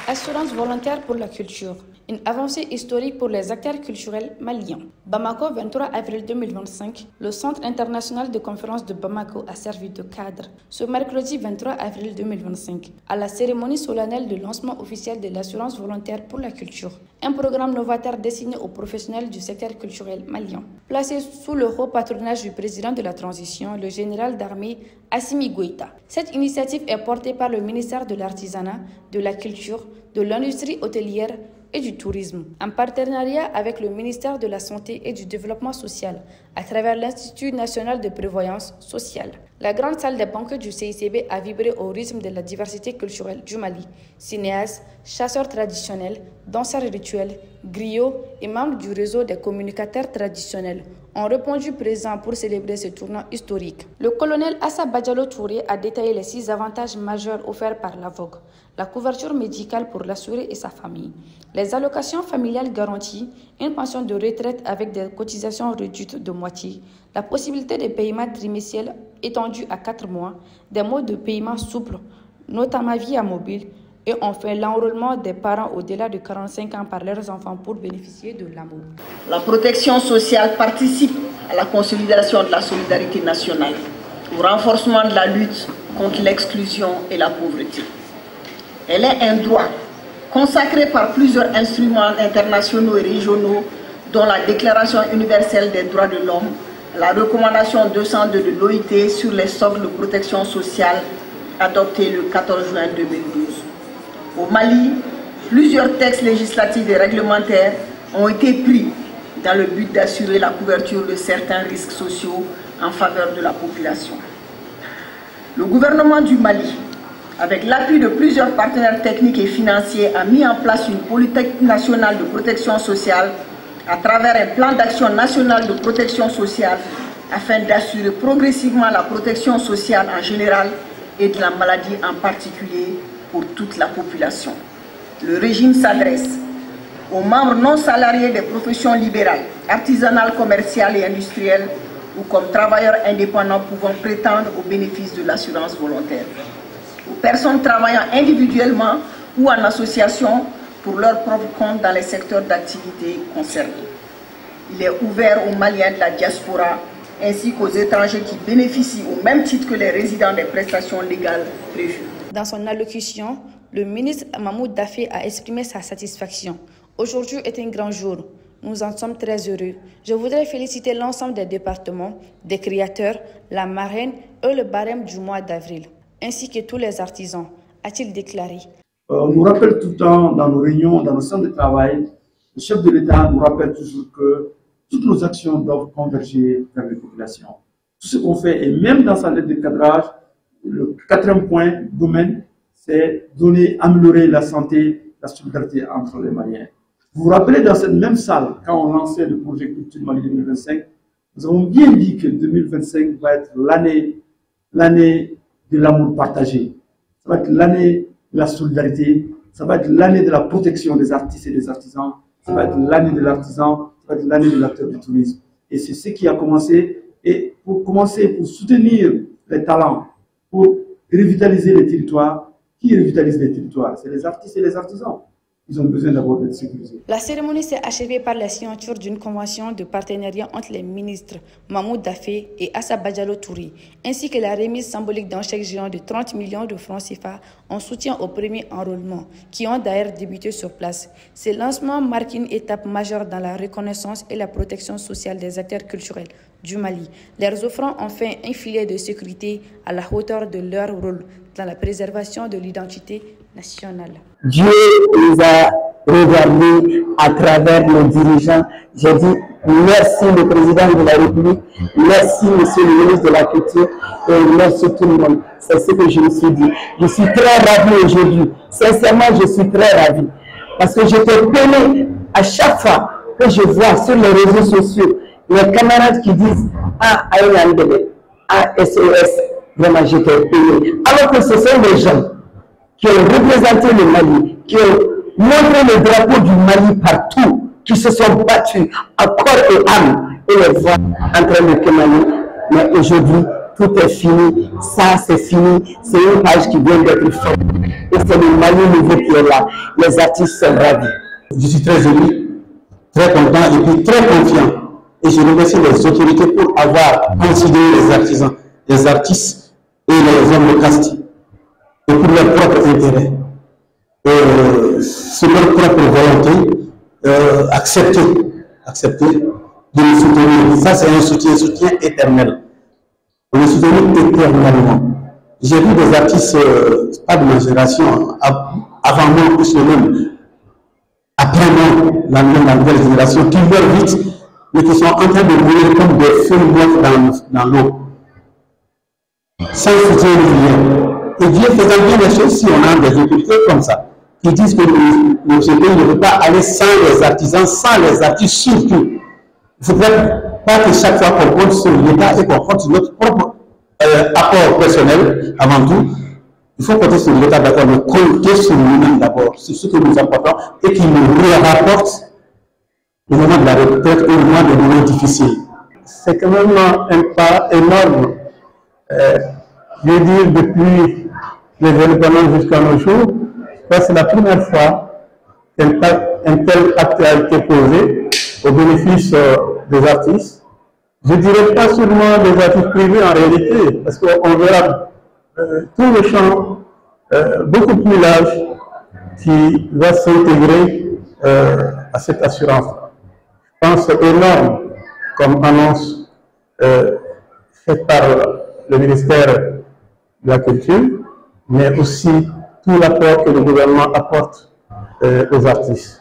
Assurance volontaire pour la culture, une avancée historique pour les acteurs culturels maliens. Bamako, 23 avril 2025, le Centre international de conférence de Bamako a servi de cadre. Ce mercredi 23 avril 2025, à la cérémonie solennelle de lancement officiel de l'assurance volontaire pour la culture, un programme novateur destiné aux professionnels du secteur culturel malien. Placé sous le haut patronage du président de la transition, le général d'armée Assimi Goïta. Cette initiative est portée par le ministère de l'Artisanat, de la Culture, de l'Industrie hôtelière et du Tourisme, en partenariat avec le ministère de la Santé et du Développement social, à travers l'Institut national de prévoyance sociale. La grande salle des banquets du CICB a vibré au rythme de la diversité culturelle du Mali. Cinéastes, chasseurs traditionnels, danseurs rituels, griots et membres du réseau des communicateurs traditionnels ont répondu présents pour célébrer ce tournant historique. Le colonel Assa Badjalo Touré a détaillé les 6 avantages majeurs offerts par la Vogue: la couverture médicale pour l'assuré et sa famille, les allocations familiales garanties, une pension de retraite avec des cotisations réduites de moitié, la possibilité de paiement trimestriel étendu à 4 mois, des modes de paiement souples, notamment via mobile, et enfin l'enrôlement des parents au-delà de 45 ans par leurs enfants pour bénéficier de l'amour. La protection sociale participe à la consolidation de la solidarité nationale, au renforcement de la lutte contre l'exclusion et la pauvreté. Elle est un droit consacré par plusieurs instruments internationaux et régionaux, dont la Déclaration universelle des droits de l'homme, la recommandation 202 de l'OIT sur les socles de protection sociale adoptée le 14 juin 2012. Au Mali, plusieurs textes législatifs et réglementaires ont été pris dans le but d'assurer la couverture de certains risques sociaux en faveur de la population. Le gouvernement du Mali, avec l'appui de plusieurs partenaires techniques et financiers, a mis en place une politique nationale de protection sociale à travers un plan d'action national de protection sociale afin d'assurer progressivement la protection sociale en général et de la maladie en particulier pour toute la population. Le régime s'adresse aux membres non salariés des professions libérales, artisanales, commerciales et industrielles ou comme travailleurs indépendants pouvant prétendre au bénéfice de l'assurance volontaire, aux personnes travaillant individuellement ou en association pour leur propre compte dans les secteurs d'activité concernés. Il est ouvert aux Maliens de la diaspora ainsi qu'aux étrangers qui bénéficient au même titre que les résidents des prestations légales prévues. Dans son allocution, le ministre Mahmoud Dafé a exprimé sa satisfaction. Aujourd'hui est un grand jour. Nous en sommes très heureux. Je voudrais féliciter l'ensemble des départements, des créateurs, la marraine et le barème du mois d'avril, ainsi que tous les artisans, a-t-il déclaré. On nous rappelle tout le temps dans nos réunions, dans nos centres de travail, le chef de l'État nous rappelle toujours que toutes nos actions doivent converger vers les populations. Tout ce qu'on fait, et même dans sa lettre de cadrage, le 4e point, domaine, c'est améliorer la santé, la solidarité entre les Maliens. Vous vous rappelez, dans cette même salle, quand on lançait le projet Culture Mali 2025, nous avons bien dit que 2025 va être l'année de l'amour partagé. Ça va être l'année de la solidarité, ça va être l'année de la protection des artistes et des artisans, ça va être l'année de l'artisan, ça va être l'année de l'acteur du tourisme. Et c'est ce qui a commencé. Et pour commencer, pour soutenir les talents, pour revitaliser les territoires, qui revitalise les territoires? C'est les artistes et les artisans. Ils ont besoin d'abord d'être sécurisés. La cérémonie s'est achevée par la signature d'une convention de partenariat entre les ministres Mahmoud Dafé et Assa Badjalo Touré, ainsi que la remise symbolique d'un chèque géant de 30 millions de francs CFA en soutien au premier enrôlement, qui ont d'ailleurs débuté sur place. Ce lancement marque une étape majeure dans la reconnaissance et la protection sociale des acteurs culturels du Mali, leur offrant enfin un filet de sécurité à la hauteur de leur rôle dans la préservation de l'identité nationale. Dieu les a regardés à travers nos dirigeants. J'ai dit, Merci le président de la République, merci monsieur le ministre de la Culture et merci tout le monde. C'est ce que je me suis dit. Je suis très ravi aujourd'hui. Sincèrement, je suis très ravi. Parce que j'étais peiné à chaque fois que je vois sur les réseaux sociaux les camarades qui disent « Ah, Aïnandele, ah, SOS », vraiment j'étais peiné. Alors que ce sont des gens qui ont représenté le Mali, qui ont montré le drapeau du Mali partout, qui se sont battus à corps et âme et les voix en train de témoigner. Mais aujourd'hui, tout est fini. Ça, c'est fini. C'est une page qui vient d'être faite. Et c'est le Mali nouveau qui est là. Les artistes sont ravis. Je suis très ému, très content et puis très confiant. Et je remercie les autorités pour avoir considéré les artisans, les artistes et les hommes de caste. Et pour leur propre intérêt. Sur leur propre volonté, accepter de nous soutenir. Ça, c'est un soutien éternel. On est soutenu éternellement. J'ai vu des artistes, pas de ma génération, avant moi, plus le même, après moi, la nouvelle génération, qui meurent vite, mais qui sont en train de mourir comme des feuilles mortes dans l'eau. Sans soutien ni rien. Et Dieu faisant bien les choses, si on a des autorités comme ça, qui disent que ce pays ne peut pas aller sans les artisans, sans les artistes surtout. Il ne faudrait pas que chaque fois qu'on compte sur l'État et qu'on compte sur notre propre apport personnel, avant tout, il faut compter sur l'État d'accord, mais compter sur nous-mêmes d'abord, sur ce que nous apportons et qui nous rapporte au moment de la retraite et au moment des moments difficiles. C'est quand même un pas énorme. Je veux dire, depuis les indépendances jusqu'à nos jours, c'est la première fois qu'un tel acte a été posé au bénéfice des artistes. Je ne dirais pas seulement des artistes privés en réalité, parce qu'on verra tout le champ beaucoup plus large qui va s'intégrer à cette assurance. Je pense que c'est énorme comme annonce faite par le ministère de la Culture, mais aussi tout l'apport que le gouvernement apporte aux artistes.